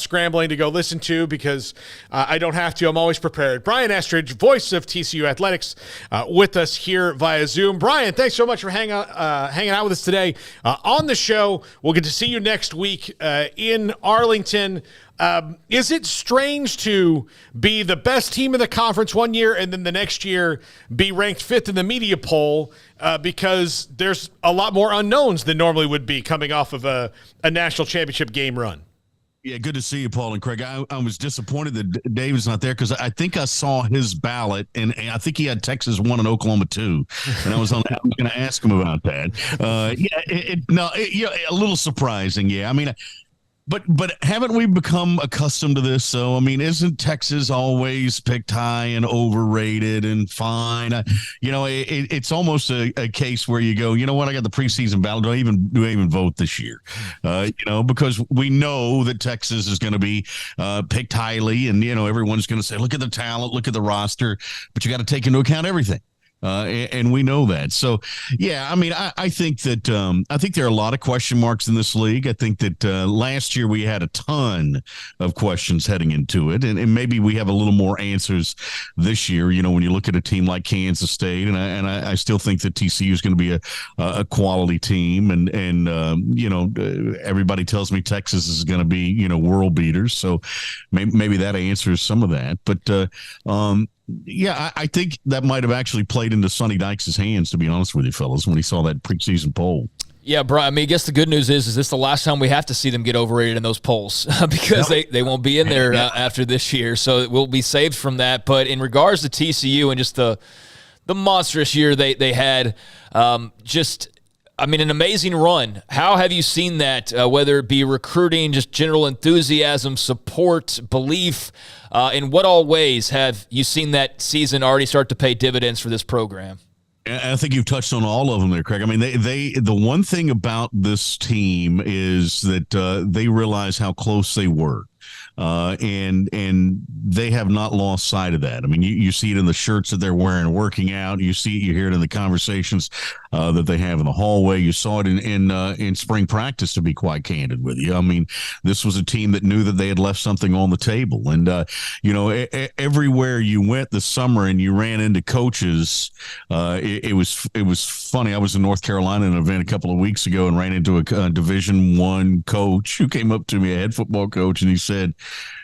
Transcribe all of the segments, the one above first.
scrambling to go listen to because I don't have to. I'm always prepared. Brian Estridge, voice of TCU Athletics, with us here via Zoom. Brian, thanks so much for hanging out with us today on the show. We'll get to see you next week in Arlington. Is it strange to be the best team in the conference one year and then the next year be ranked fifth in the media poll because there's a lot more unknowns than normally would be coming off of a national championship game run? Yeah, good to see you, Paul and Craig. I was disappointed that Dave's not there because I think I saw his ballot, and I think he had Texas 1 and Oklahoma 2, and I was going to ask him about that. A little surprising, yeah. I mean, But haven't we become accustomed to this? So, I mean, isn't Texas always picked high and overrated and fine? It's almost a case where you go, you know what? I got the preseason ballot. Do I even vote this year? Because we know that Texas is going to be picked highly, and everyone's going to say, look at the talent, look at the roster, but you got to take into account everything. And we know that. So, yeah, I mean, I think that I think there are a lot of question marks in this league. I think that last year we had a ton of questions heading into it, and maybe we have a little more answers this year. When you look at a team like Kansas State, and I still think that TCU is going to be a quality team, and everybody tells me Texas is going to be world beaters. So maybe that answers some of that, but. Yeah, I think that might have actually played into Sonny Dykes' hands, to be honest with you, fellas, when he saw that preseason poll. Yeah, Brian, I mean, I guess the good news is this the last time we have to see them get overrated in those polls because they won't be in there after this year, so we'll be saved from that. But in regards to TCU and just the monstrous year they had, an amazing run. How have you seen that, whether it be recruiting, just general enthusiasm, support, belief? In what all ways have you seen that season already start to pay dividends for this program? I think you've touched on all of them there, Craig. I mean, the one thing about this team is that they realize how close they were. And they have not lost sight of that. I mean, you see it in the shirts that they're wearing, working out. You hear it in the conversations that they have in the hallway. You saw it in spring practice, to be quite candid with you. I mean, this was a team that knew that they had left something on the table. And, everywhere you went this summer and you ran into coaches, it was funny. I was in North Carolina in an event a couple of weeks ago and ran into a Division I coach who came up to me, a head football coach, and he said,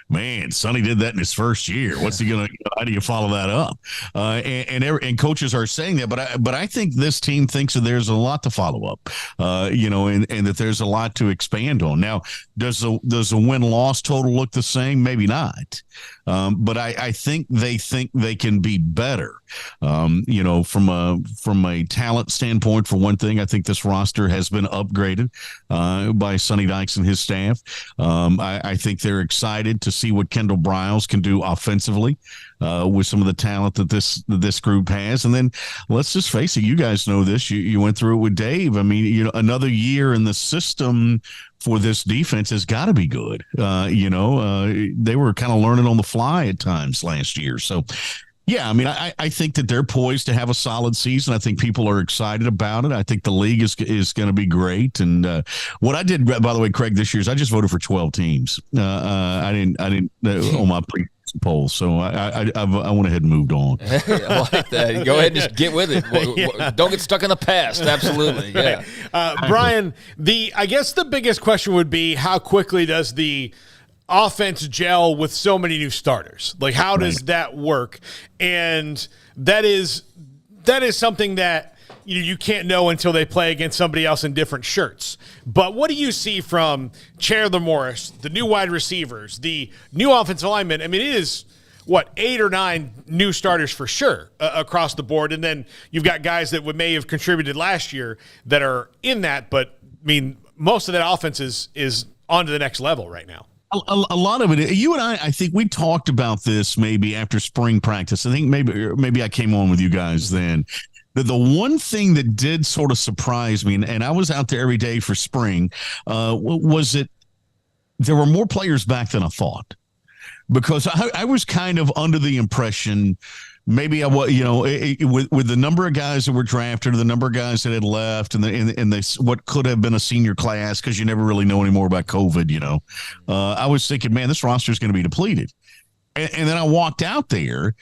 man, Sonny did that in his first year. What's he gonna? How do you follow that up? And coaches are saying that, but I think this team thinks that there's a lot to follow up, and that there's a lot to expand on. Now, does the win-loss total look the same? Maybe not. But I think they can be better. From a talent standpoint, for one thing, I think this roster has been upgraded by Sonny Dykes and his staff. I think they're excited to see what Kendal Briles can do offensively with some of the talent that this group has. And then let's just face it, you guys know this. You went through it with Dave. I mean, another year in the system for this defense has got to be good. They were kind of learning on the fly at times last year. So, yeah, I mean, I think that they're poised to have a solid season. I think people are excited about it. I think the league is going to be great. And what I did, by the way, Craig, this year is I just voted for 12 teams. I didn't on my poll. So I went ahead and moved on. I like that. Go ahead and just get with it. Yeah. Don't get stuck in the past. Absolutely. Yeah. Brian, I guess the biggest question would be how quickly does the offense gel with so many new starters? Like, how does that work? And that is something that you can't know until they play against somebody else in different shirts. But what do you see from Chandler Morris, the new wide receivers, the new offensive linemen? I mean, it is, 8 or 9 new starters for sure across the board. And then you've got guys that may have contributed last year that are in that. But, I mean, most of that offense is on to the next level right now. A lot of it, you and I think we talked about this maybe after spring practice. I think maybe I came on with you guys then. The one thing that did sort of surprise me, and I was out there every day for spring, was that there were more players back than I thought. Because I was kind of under the impression maybe with the number of guys that were drafted, or the number of guys that had left, and what could have been a senior class, because you never really know anymore about COVID. I was thinking, man, this roster is going to be depleted, and then I walked out there.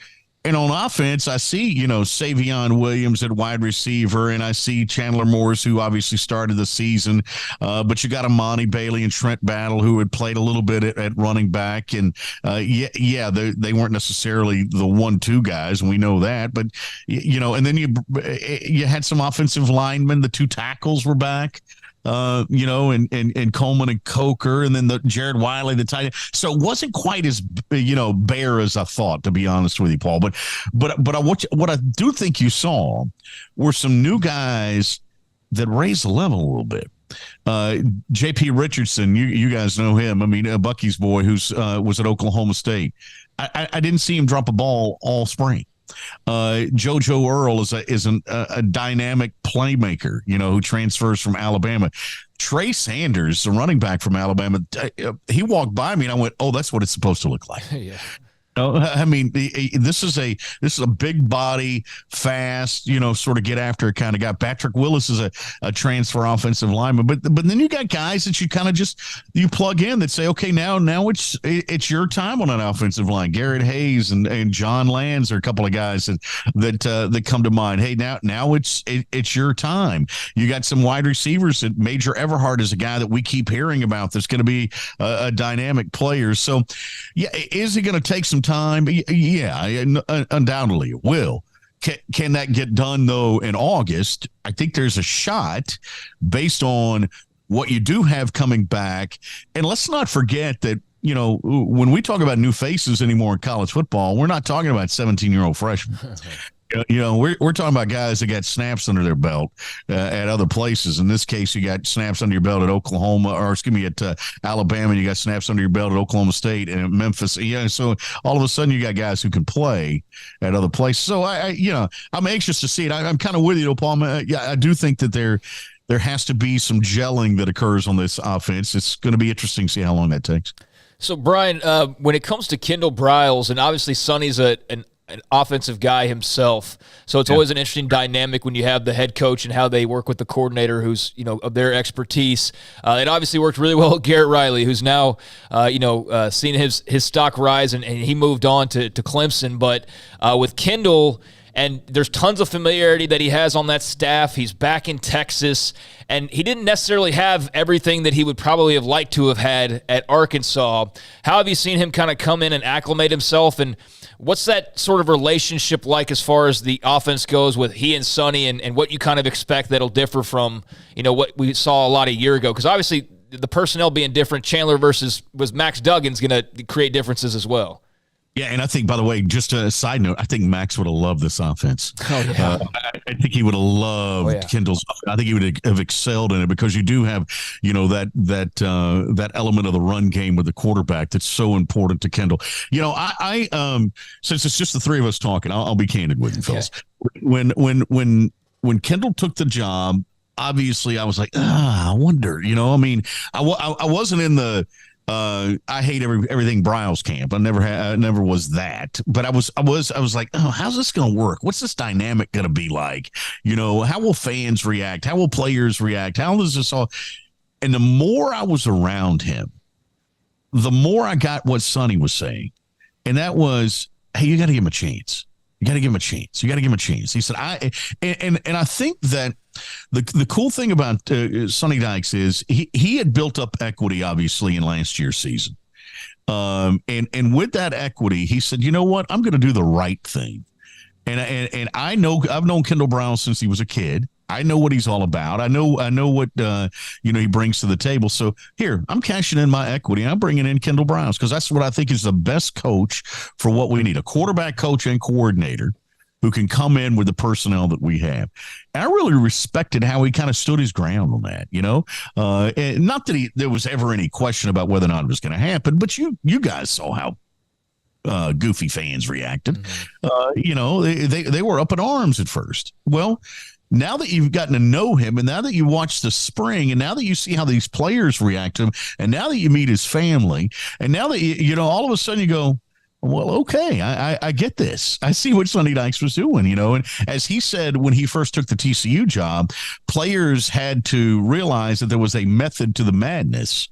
And on offense, I see, Savion Williams at wide receiver, and I see Chandler Morris, who obviously started the season. But you got Amani Bailey and Trent Battle, who had played a little bit at running back. And, they weren't necessarily the 1-2 guys, and we know that. But, and then you had some offensive linemen. The 2 tackles were back. And Coleman and Coker, and then the Jared Wiley, the tight end. So it wasn't quite as, bare as I thought, to be honest with you, Paul. But what I do think you saw were some new guys that raised the level a little bit. J.P. Richardson, you guys know him. I mean, Bucky's boy, who's was at Oklahoma State. I didn't see him drop a ball all spring. JoJo Earl is a dynamic playmaker, who transfers from Alabama. Trey Sanders, the running back from Alabama, he walked by me and I went, "Oh, that's what it's supposed to look like." Yeah. I mean, this is a big body, fast, sort of get after it kind of guy. Patrick Willis is a transfer offensive lineman, but then you got guys that you kind of you plug in that say, okay, now it's your time on an offensive line. Garrett Hayes and John Lands are a couple of guys that come to mind. Hey, now it's your time. You got some wide receivers that Major Everhart is a guy that we keep hearing about that's going to be a dynamic player. So, yeah, is he going to take some time? Yeah, undoubtedly it will. Can that get done, though, in August? I think there's a shot based on what you do have coming back. And let's not forget that, when we talk about new faces anymore in college football, we're not talking about 17-year-old freshmen. We're talking about guys that got snaps under their belt at other places. In this case, you got snaps under your belt at Oklahoma, at Alabama, and you got snaps under your belt at Oklahoma State and at Memphis. So all of a sudden you got guys who can play at other places. So I'm anxious to see it. I'm kind of with you, Paul. I do think that there has to be some gelling that occurs on this offense. It's going to be interesting to see how long that takes. So, Brian, when it comes to Kendal Briles, and obviously Sonny's an offensive guy himself, so it's always an interesting dynamic when you have the head coach and how they work with the coordinator who's of their expertise. It obviously worked really well with Garrett Riley, who's now seen his stock rise, and he moved on to Clemson. But with Kendal, and there's tons of familiarity that he has on that staff. He's back in Texas, and he didn't necessarily have everything that he would probably have liked to have had at Arkansas. How have you seen him kind of come in and acclimate himself, and what's that sort of relationship like as far as the offense goes with he and Sonny, and what you kind of expect that'll differ from, what we saw a lot a year ago? Because obviously the personnel being different, Chandler was Max Duggan's going to create differences as well. Yeah, and I think, by the way, just a side note, I think Max would have loved this offense. Oh, yeah. I think he would have loved Kendall's. I think he would have excelled in it, because you do have, that element of the run game with the quarterback that's so important to Kendal. I since it's just the three of us talking, I'll be candid with you, fellas. Okay. When Kendal took the job, obviously I was like, I wonder. I wasn't in the I hate everything Briles camp. I never was that, but I was like, oh, how's this going to work? What's this dynamic going to be like? How will fans react? How will players react? How does this all? And the more I was around him, the more I got what Sonny was saying, and that was, hey, you got to give him a chance. You got to give him a chance. You got to give him a chance. He said, I think that the cool thing about Sonny Dykes is he had built up equity, obviously, in last year's season. And with that equity, he said, you know what? I'm going to do the right thing. And I know I've known Kendal Briles since he was a kid. I know what he's all about. I know what he brings to the table. So here, I'm cashing in my equity. I'm bringing in Kendal Briles because that's what I think is the best coach for what we need: a quarterback coach and coordinator who can come in with the personnel that we have. And I really respected how he kind of stood his ground on that. And not that there was ever any question about whether or not it was going to happen, but you guys saw how goofy fans reacted. They were up in arms at first. Well, now that you've gotten to know him, and now that you watch the spring, and now that you see how these players react to him, and now that you meet his family, and now that you all of a sudden you go, Well, okay, I get this. I see what Sonny Dykes was doing, and as he said when he first took the TCU job, players had to realize that there was a method to the madness.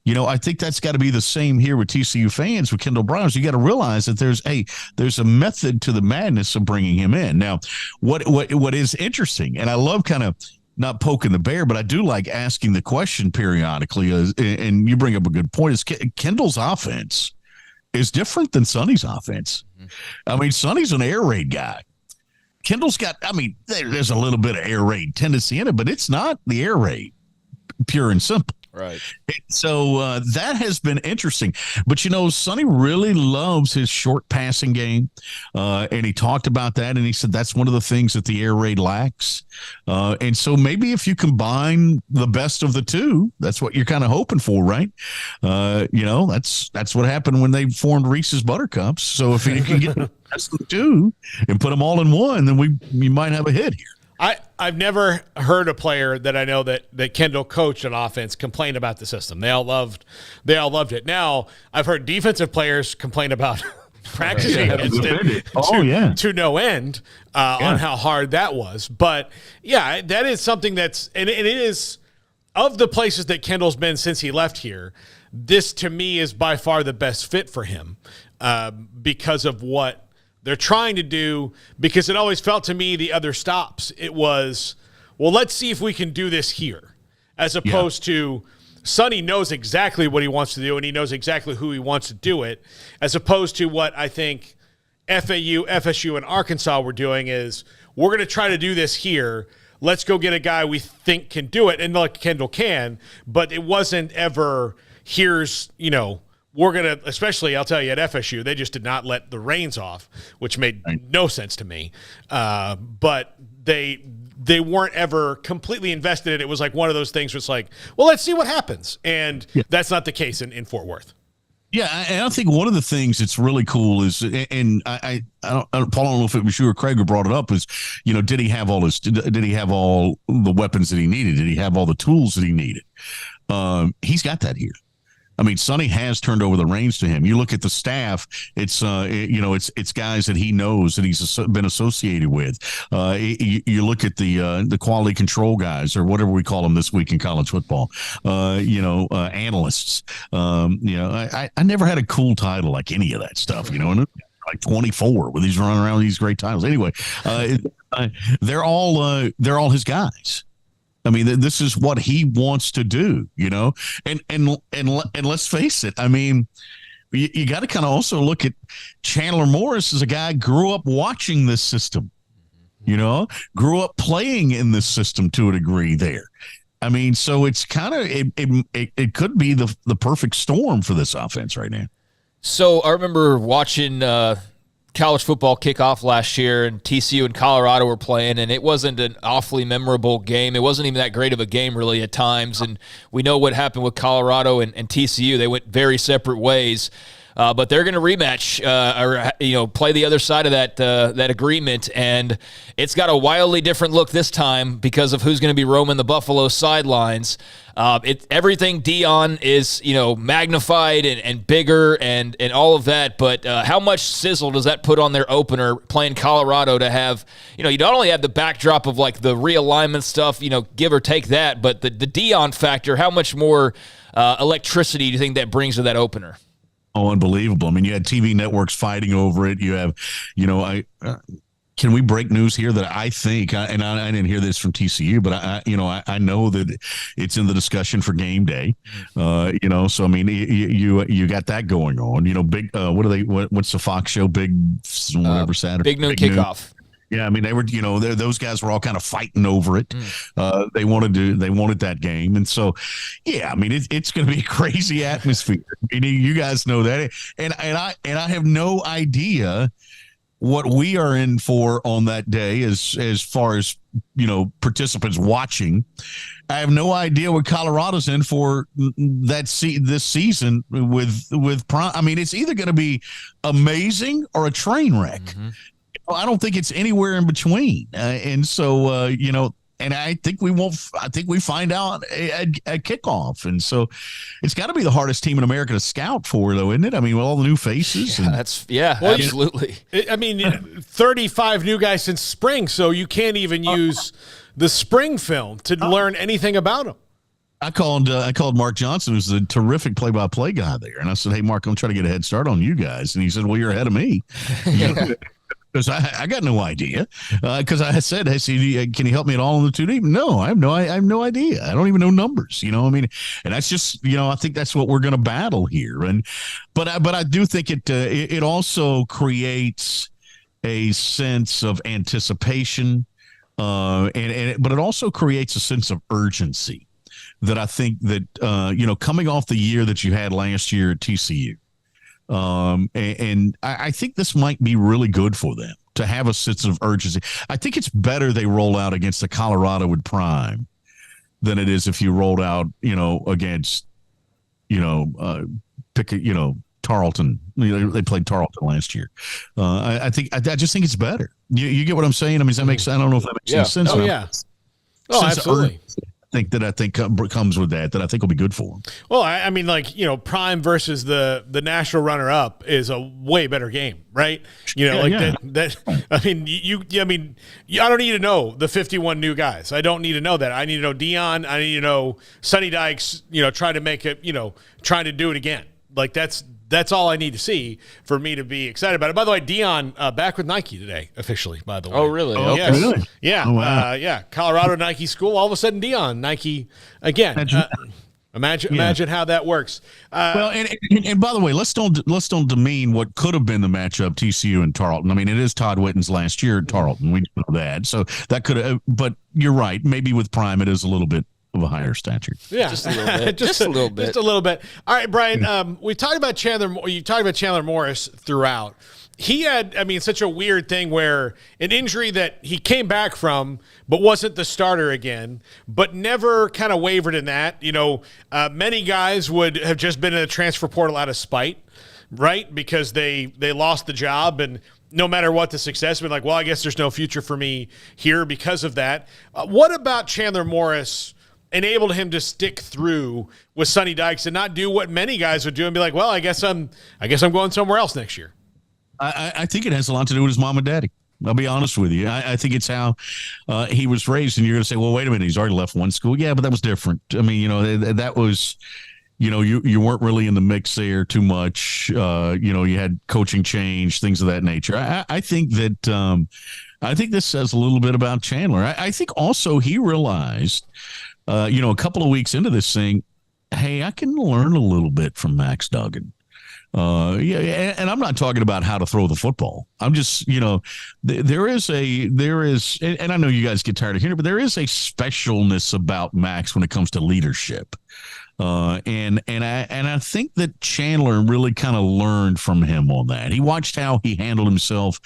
I think that's got to be the same here with TCU fans, with Kendal Briles. You got to realize that there's a method to the madness of bringing him in. Now, what is interesting, and I love kind of not poking the bear, but I do like asking the question periodically, and you bring up a good point, is Kendall's offense is different than Sonny's offense. I mean, Sonny's an air raid guy. Kendall's got, there's a little bit of air raid tendency in it, but it's not the air raid, pure and simple. Right. So that has been interesting. But, Sonny really loves his short passing game. And he talked about that, and he said that's one of the things that the air raid lacks. And so maybe if you combine the best of the two, that's what you're kind of hoping for, right? That's what happened when they formed Reese's Buttercups. So if you can get the best of the two and put them all in one, then we might have a hit here. I've never heard a player that I know that Kendall coached on offense complain about the system. They all loved it. Now, I've heard defensive players complain about practicing against it to no end on how hard that was. But, yeah, that is something and it is, of the places that Kendall's been since he left here, this to me is by far the best fit for him because of what they're trying to do, because it always felt to me the other stops, it was, well, let's see if we can do this here, as opposed to Sonny knows exactly what he wants to do and he knows exactly who he wants to do it, as opposed to what I think FAU, FSU, and Arkansas were doing is, we're going to try to do this here. Let's go get a guy we think can do it, and like Kendall can, but it wasn't ever, here's, we're going to, especially, I'll tell you, at FSU, they just did not let the reins off, which made no sense to me. But they weren't ever completely invested in it. It was like one of those things where it's like, well, let's see what happens. And that's not the case in Fort Worth. Yeah, and I think one of the things that's really cool is, and I don't know if it was you or Craig who brought it up, is, did he have all the weapons that he needed? Did he have all the tools that he needed? He's got that here. I mean, Sonny has turned over the reins to him. You look at the staff; it's guys that he knows that he's been associated with. You look at the quality control guys, or whatever we call them this week in college football. Analysts. I never had a cool title like any of that stuff. Like 24 with these running around with these great titles. Anyway, they're all his guys. I mean, this is what he wants to do, and let's face it. I mean, you got to kind of also look at Chandler Morris as a guy grew up watching this system, grew up playing in this system to a degree there. I mean, so it's kind of, it could be the perfect storm for this offense right now. So I remember watching college football kickoff last year, and TCU and Colorado were playing, and it wasn't an awfully memorable game. It wasn't even that great of a game really at times, and we know what happened with Colorado and TCU. They went very separate ways. But they're going to rematch or play the other side of that agreement, and it's got a wildly different look this time because of who's going to be roaming the Buffalo sidelines. Everything Dion is magnified and bigger and all of that, but how much sizzle does that put on their opener playing Colorado to have you not only have the backdrop of like the realignment stuff, give or take that, but the Dion factor. How much more electricity do you think that brings to that opener? Oh, unbelievable. I mean, you had TV networks fighting over it. You have, can we break news here that I think, and I didn't hear this from TCU, but I know that it's in the discussion for game day. So I mean, you got that going on. Big. What's the Fox show? Big whatever Saturday. Big noon kickoff. Yeah, I mean they were, those guys were all kind of fighting over it. They wanted that game, and so, yeah, I mean it's going to be a crazy atmosphere. You guys know that, and I have no idea what we are in for on that day as far as participants watching. I have no idea what Colorado's in for this season with prime. I mean, it's either going to be amazing or a train wreck. I don't think it's anywhere in between. And so, and I think we won't. I think we find out at kickoff, and so it's got to be the hardest team in America to scout for, though, isn't it? I mean, with all the new faces. Absolutely. 35 new guys since spring, so you can't even use the spring film to learn anything about them. I called Mark Johnson, who's a terrific play-by-play guy there, and I said, "Hey, Mark, I'm trying to get a head start on you guys," and he said, "Well, you're ahead of me." Because I got no idea. Because I said, "Hey, can you help me at all in the 2D?" No, I have no idea. I don't even know numbers. I mean, and that's just I think that's what we're going to battle here. But I do think it also creates a sense of anticipation, but it also creates a sense of urgency that I think that coming off the year that you had last year at TCU. And I think this might be really good for them to have a sense of urgency. I think it's better they roll out against the Colorado with Prime than it is if you rolled out, against, Tarleton. They played Tarleton last year. I just think it's better. You get what I'm saying? I mean, does that make sense? I don't know if that makes any sense. Oh, yeah. Oh, absolutely. I think comes with that I think will be good for them. Well, I mean, Prime versus the national runner-up is a way better game, right? That. I mean, I don't need to know the 51 new guys. I don't need to know that. I need to know Dion. I need to know Sonny Dykes. Trying to make it. Trying to do it again. That's all I need to see for me to be excited about it. By the way, Dion back with Nike today, officially, by the way. Oh, really? Oh, okay. Yes. Really? Yeah. Oh, wow. Yeah. Colorado Nike school. All of a sudden, Dion Nike again. Imagine how that works. And by the way, let's don't demean what could have been the matchup TCU and Tarleton. I mean, it is Todd Whitten's last year at Tarleton. We know that. So that could have. But you're right. Maybe with Prime, it is a little bit of a higher stature. Yeah, just a little bit. just a little bit. Just a little bit. All right, Brian. We talked about Chandler. You talked about Chandler Morris throughout. He had, such a weird thing where an injury that he came back from, but wasn't the starter again, but never kind of wavered in that. Many guys would have just been in the transfer portal out of spite, right? Because they lost the job, and no matter what the success, been like, well, I guess there's no future for me here because of that. What about Chandler Morris enabled him to stick through with Sonny Dykes and not do what many guys would do and be like, well, I guess I'm going somewhere else next year? I think it has a lot to do with his mom and daddy. I'll be honest with you. I think it's how he was raised. And you're going to say, well, wait a minute, he's already left one school. Yeah, but that was different. I mean, that was, you weren't really in the mix there too much. You had coaching change, things of that nature. I think that I think this says a little bit about Chandler. I think also he realized, a couple of weeks into this thing, hey, I can learn a little bit from Max Duggan. And I'm not talking about how to throw the football. I'm just, there is, and I know you guys get tired of hearing it, but there is a specialness about Max when it comes to leadership. And I think that Chandler really kind of learned from him on that. He watched how he handled himself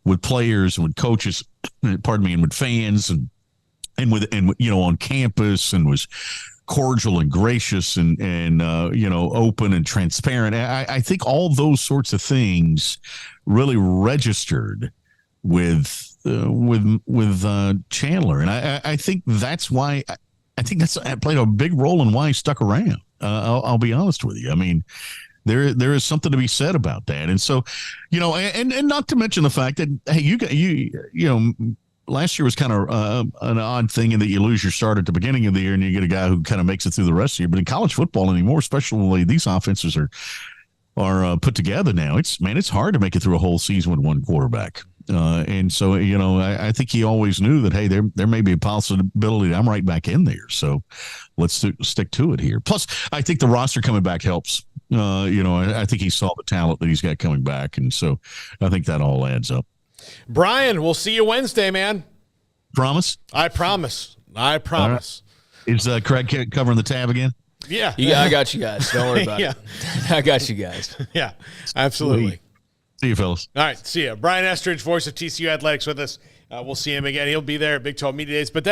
with players and with coaches, and with fans and on campus, and was cordial and gracious and open and transparent. I think all those sorts of things really registered with Chandler, and I think that's why that's played a big role in why he stuck around. I'll be honest with you. I mean, there is something to be said about that, and so and not to mention the fact that hey, you last year was kind of an odd thing in that you lose your start at the beginning of the year and you get a guy who kind of makes it through the rest of the year. But in college football anymore, especially these offenses are put together now. It's hard to make it through a whole season with one quarterback. And so, I think he always knew that, hey, there may be a possibility that I'm right back in there. So let's stick to it here. Plus, I think the roster coming back helps. I think he saw the talent that he's got coming back. And so I think that all adds up. Brian, we'll see you Wednesday, man. Promise? I promise. Right. Is Craig covering the tab again? Yeah. I got you guys. Don't worry about it. I got you guys. Yeah, absolutely. Sweet. See you, fellas. All right, see you. Brian Estridge, voice of TCU Athletics with us. We'll see him again. He'll be there at Big 12 Media Days. But